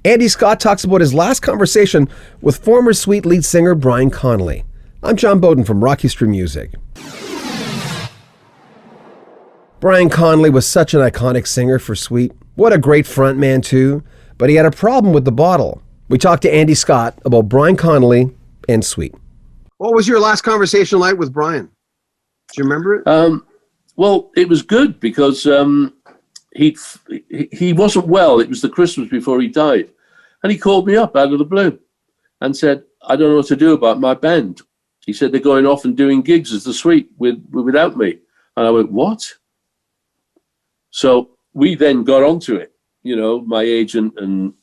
Andy Scott talks about his last conversation with former Sweet lead singer Brian Connolly. I'm John Beaudin from Rock History Music. Brian Connolly was such an iconic singer for Sweet. What a great frontman too, but he had a problem with the bottle. We talked to Andy Scott about Brian Connolly and Sweet. What was your last conversation like with Brian? Do you remember it? Well, it was good because he wasn't well. It was the Christmas before he died. And he called me up out of the blue and said, I don't know what to do about my band. He said, they're going off and doing gigs as the Sweet without me. And I went, what? So we then got onto it, my agent and,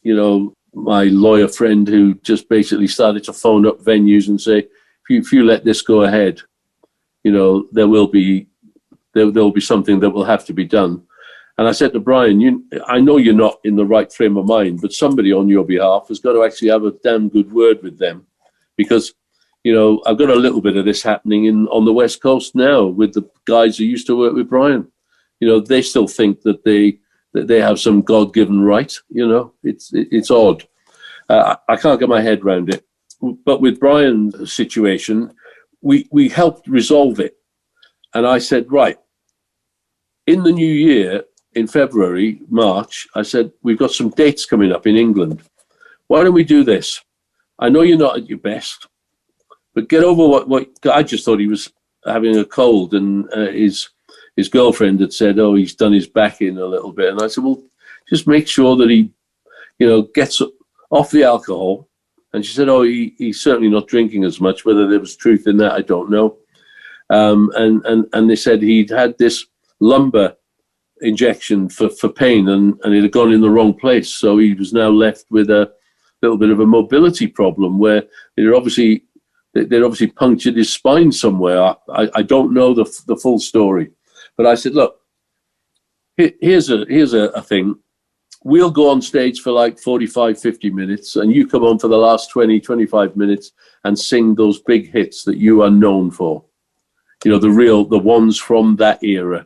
my lawyer friend who just basically started to phone up venues and say, if you let this go ahead, there will be something that will have to be done. And I said to Brian, I know you're not in the right frame of mind, but somebody on your behalf has got to actually have a damn good word with them, because, I've got a little bit of this happening on the West Coast now with the guys who used to work with Brian. They still think that they have some God-given right. It's odd. I can't get my head around it. But with Brian's situation, we helped resolve it. And I said, right, in the new year, in February, March, I said, we've got some dates coming up in England. Why don't we do this? I know you're not at your best, but get over what I just thought he was having a cold, and his girlfriend had said, oh, he's done his back in a little bit. And I said, well, just make sure that he, gets off the alcohol. And she said, oh, he's certainly not drinking as much. Whether there was truth in that, I don't know. And they said he'd had this lumbar injection for pain, and it had gone in the wrong place. So he was now left with a little bit of a mobility problem where they'd obviously punctured his spine somewhere. I don't know the full story. But I said, look, here's a thing. We'll go on stage for like 45, 50 minutes, and you come on for the last 20, 25 minutes and sing those big hits that you are known for. The ones from that era.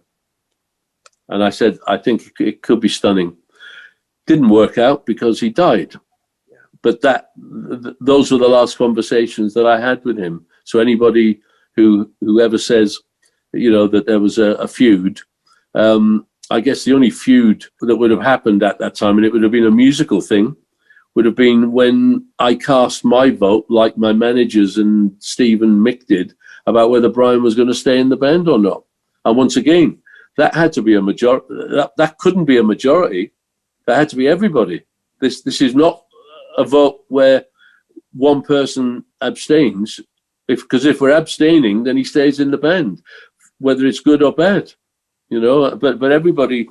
And I said, I think it could be stunning. Didn't work out because he died. But those were the last conversations that I had with him. So anybody whoever says, that there was a feud. I guess the only feud that would have happened at that time, and it would have been a musical thing, would have been when I cast my vote, like my managers and Steve and Mick did, about whether Brian was going to stay in the band or not. And once again, that had to be a majority. That couldn't be a majority. That had to be everybody. This is not a vote where one person abstains. Because if we're abstaining, then he stays in the band, whether it's good or bad, But everybody,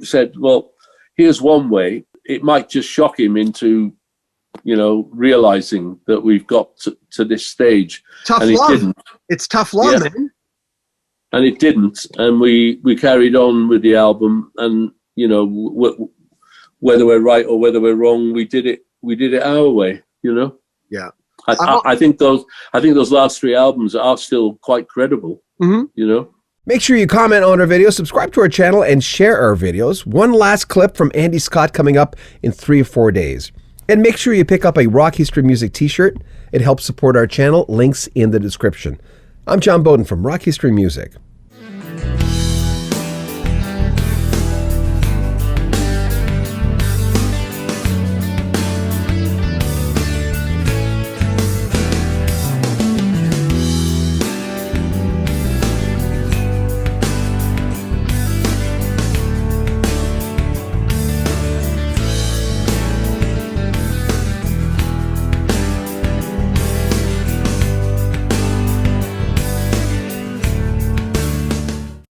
said, well, here's one way. It might just shock him into, realizing that we've got to this stage. Tough and love. It didn't. It's tough love, man. And it didn't. And we carried on with the album, and, whether we're right or whether we're wrong, we did it our way, Yeah. I think those last three albums are still quite credible, Make sure you comment on our video, subscribe to our channel, and share our videos. One last clip from Andy Scott coming up in 3 or 4 days. And make sure you pick up a Rock History Music t-shirt. It helps support our channel. Links in the description. I'm John Beaudin from Rock History Music.